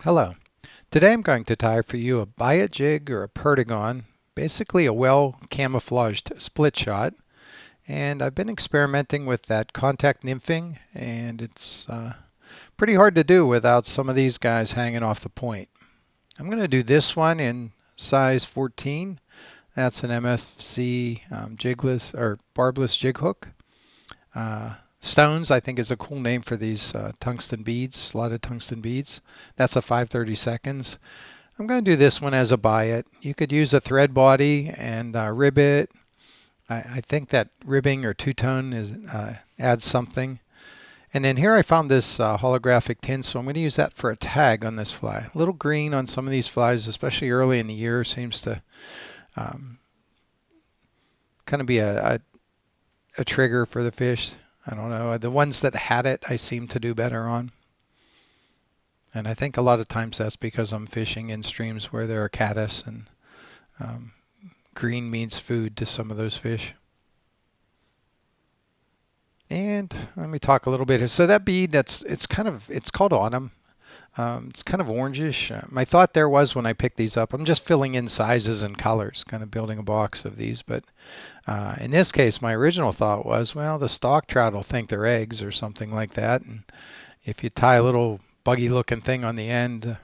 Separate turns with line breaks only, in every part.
Hello. Today I'm going to tie for you a Biot Jig or a Perdigon, basically a well camouflaged split shot. And I've been experimenting with that contact nymphing, and it's pretty hard to do without some of these guys hanging off the point. I'm going to do this one in size 14. That's an MFC jigless or barbless jig hook. Stones, I think, is a cool name for these tungsten beads, slotted tungsten beads. That's a 5/32. I'm going to do this one as a biot. You could use a thread body and rib it. I think that ribbing or two-tone adds something. And then here I found this holographic tin, so I'm going to use that for a tag on this fly. A little green on some of these flies, especially early in the year, seems to um, kind of be a trigger for the fish. I don't know. The ones that had it, I seem to do better on. And I think a lot of times that's because I'm fishing in streams where there are caddis, and um, green means food to some of those fish. And let me talk a little bit here. So that bead, it's called autumn. It's kind of orangish. My thought there was when I picked these up, I'm just filling in sizes and colors, kind of building a box of these. But in this case, my original thought was, well, the stock trout will think they're eggs or something like that. And if you tie a little buggy looking thing on the end,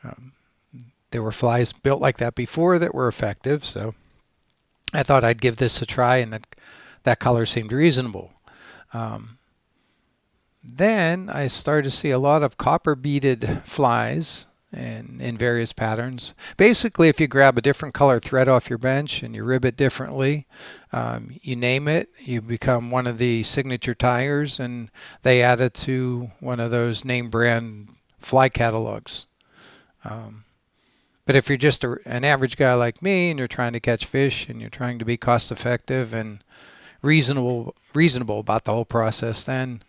um, there were flies built like that before that were effective. So I thought I'd give this a try, and that color seemed reasonable. Um, then I started to see a lot of copper beaded flies and in various patterns. Basically, if you grab a different color thread off your bench and you rib it differently, you name it, you become one of the signature tires, and they add it to one of those name brand fly catalogs. Um, but if you're just an average guy like me and you're trying to catch fish and you're trying to be cost effective and reasonable about the whole process, then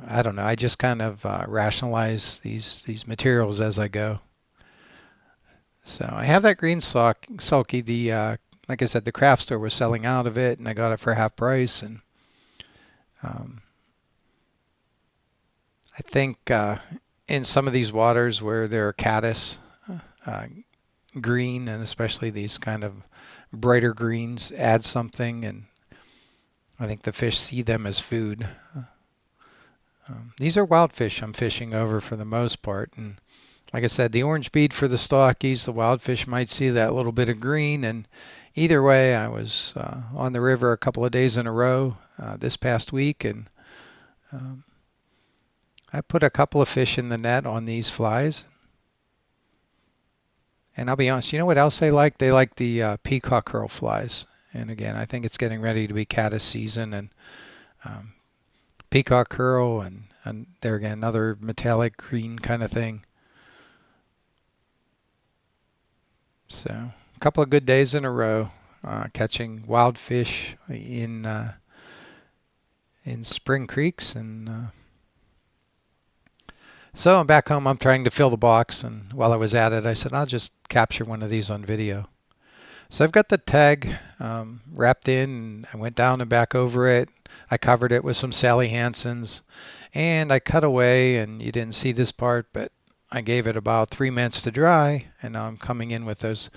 I don't know. I just kind of rationalize these materials as I go. So I have that green sulky. The like I said, the craft store was selling out of it, and I got it for half price. And um, I think in some of these waters where there are caddis, uh, green and especially these kind of brighter greens add something, and I think the fish see them as food. These are wild fish I'm fishing over for the most part, and like I said, the orange bead for the stockies, the wild fish might see that little bit of green, and either way, I was on the river a couple of days in a row this past week, and um, I put a couple of fish in the net on these flies. And I'll be honest, you know what else they like? They like the peacock curl flies. And again, I think it's getting ready to be caddis season, and um, peacock curl, and there again, another metallic green kind of thing. So a couple of good days in a row catching wild fish in spring creeks, and so I'm back home. I'm trying to fill the box, and while I was at it, I said I'll just capture one of these on video. So I've got the tag wrapped in, and I went down and back over it. I covered it with some Sally Hansen's, and I cut away, and you didn't see this part, but I gave it about 3 minutes to dry, and now I'm coming in with those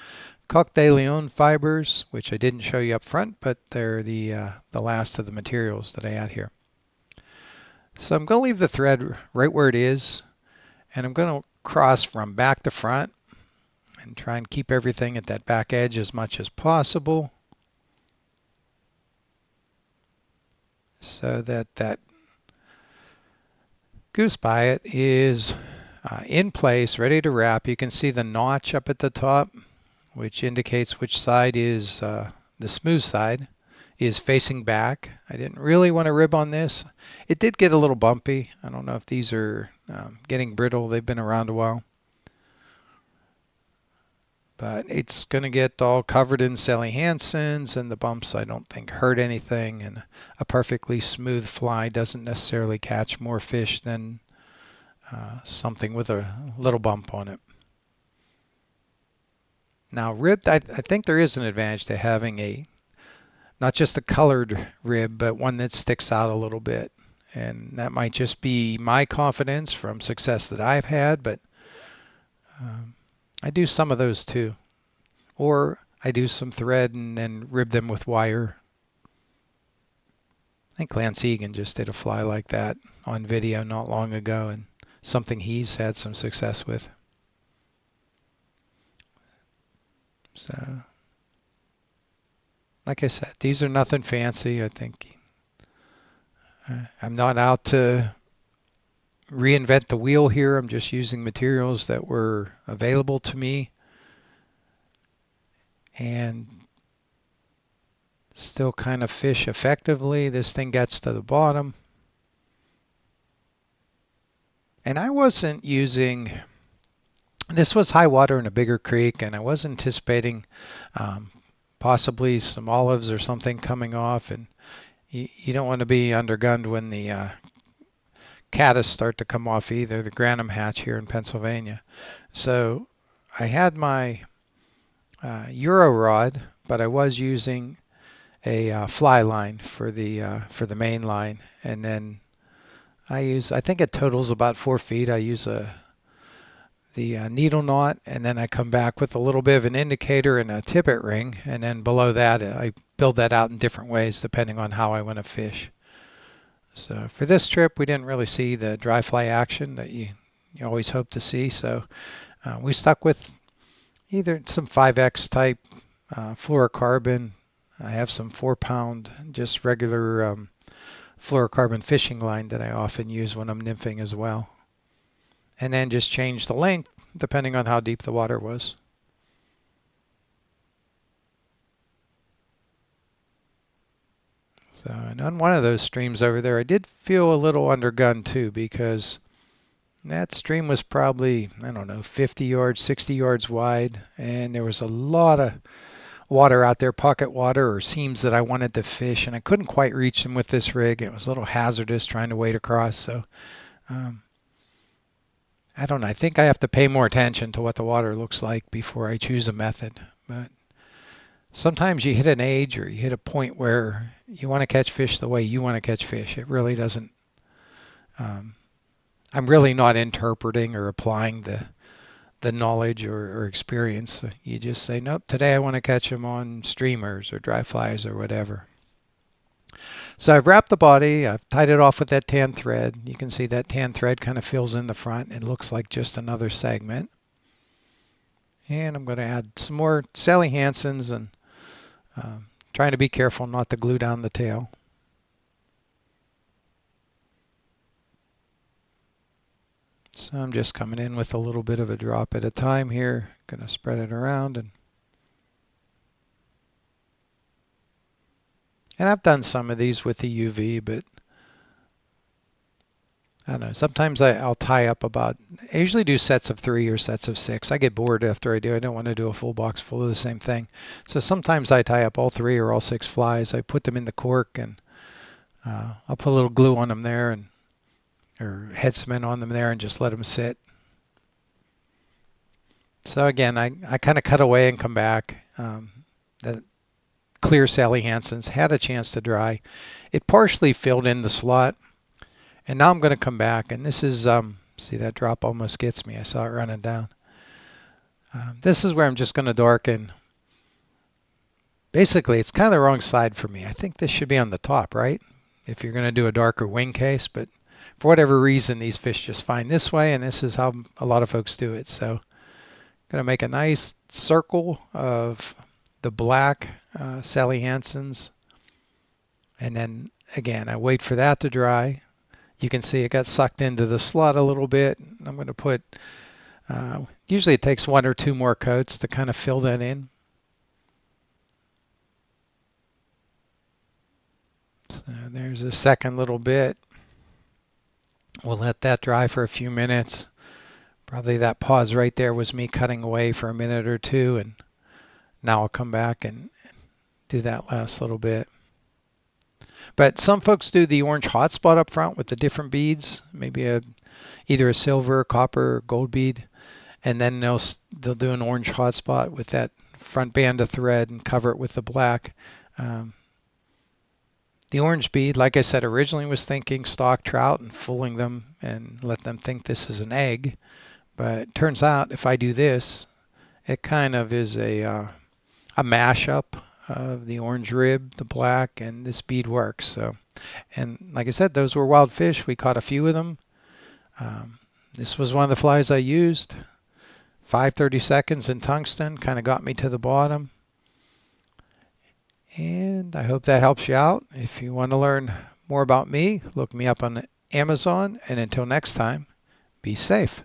Coq de Leon fibers, which I didn't show you up front, but they're the last of the materials that I add here. So I'm going to leave the thread right where it is, and I'm going to cross from back to front and try and keep everything at that back edge as much as possible, so that that goose biot is in place, ready to wrap. You can see the notch up at the top, which indicates which side is the smooth side is facing back. I didn't really want to rib on this. It did get a little bumpy. I don't know if these are getting brittle. They've been around a while. But it's going to get all covered in Sally Hansen's, and the bumps I don't think hurt anything. And a perfectly smooth fly doesn't necessarily catch more fish than something with a little bump on it. Now ribbed, I think there is an advantage to having not just a colored rib, but one that sticks out a little bit. And that might just be my confidence from success that I've had, but I do some of those too. Or I do some thread and then rib them with wire. I think Lance Egan just did a fly like that on video not long ago, and something he's had some success with. So, like I said, these are nothing fancy. I think I'm not out to reinvent the wheel here. I'm just using materials that were available to me and still kind of fish effectively. This thing gets to the bottom. And I wasn't using, this was high water in a bigger creek, and I was anticipating possibly some olives or something coming off. And you don't want to be undergunned when the caddis start to come off either, the Granum hatch here in Pennsylvania. So I had my Euro rod, but I was using a fly line for the main line, and then I think it totals about 4 feet. I use the needle knot, and then I come back with a little bit of an indicator and a tippet ring, and then below that I build that out in different ways depending on how I want to fish. So for this trip, we didn't really see the dry fly action that you always hope to see. So we stuck with either some 5X type fluorocarbon. I have some 4-pound just regular fluorocarbon fishing line that I often use when I'm nymphing as well. And then just change the length depending on how deep the water was. So, and on one of those streams over there, I did feel a little undergunned too, because that stream was probably, I don't know, 50 yards, 60 yards wide, and there was a lot of water out there, pocket water or seams that I wanted to fish, and I couldn't quite reach them with this rig. It was a little hazardous trying to wade across. So I don't know. I think I have to pay more attention to what the water looks like before I choose a method. But sometimes you hit an age or you hit a point where you want to catch fish the way you want to catch fish. It really doesn't. I'm really not interpreting or applying the knowledge or experience. You just say, nope, today I want to catch them on streamers or dry flies or whatever. So I've wrapped the body. I've tied it off with that tan thread. You can see that tan thread kind of fills in the front. It looks like just another segment. And I'm going to add some more Sally Hansens and trying to be careful not to glue down the tail. So I'm just coming in with a little bit of a drop at a time here. Going to spread it around. And I've done some of these with the UV, but I don't know. Sometimes I'll tie up I usually do sets of 3 or sets of 6. I get bored after I do. I don't want to do a full box full of the same thing. So sometimes I tie up all 3 or all 6 flies. I put them in the cork, and I'll put a little glue on them there or head cement on them there and just let them sit. So again, I kind of cut away and come back. The clear Sally Hansen's had a chance to dry. It partially filled in the slot. And now I'm going to come back, and this is, see that drop almost gets me. I saw it running down. This is where I'm just going to darken. Basically, it's kind of the wrong side for me. I think this should be on the top, right? If you're going to do a darker wing case, but for whatever reason, these fish just find this way, and this is how a lot of folks do it. So I'm going to make a nice circle of the black Sally Hansens, and then, again, I wait for that to dry. You can see it got sucked into the slot a little bit. I'm going to put, usually it takes 1 or 2 more coats to kind of fill that in. So there's a second little bit. We'll let that dry for a few minutes. Probably that pause right there was me cutting away for a minute or two, and now I'll come back and do that last little bit. But some folks do the orange hotspot up front with the different beads, maybe either a silver, copper, gold bead, and then they'll do an orange hotspot with that front band of thread and cover it with the black. The orange bead, like I said, originally was thinking stock trout and fooling them and let them think this is an egg. But it turns out if I do this, it kind of is a mashup of the orange rib, the black, and this bead works. So, and like I said, those were wild fish. We caught a few of them. Um, this was one of the flies I used. 5/32 in tungsten kind of got me to the bottom. And I hope that helps you out. If you want to learn more about me, look me up on Amazon. And until next time, be safe.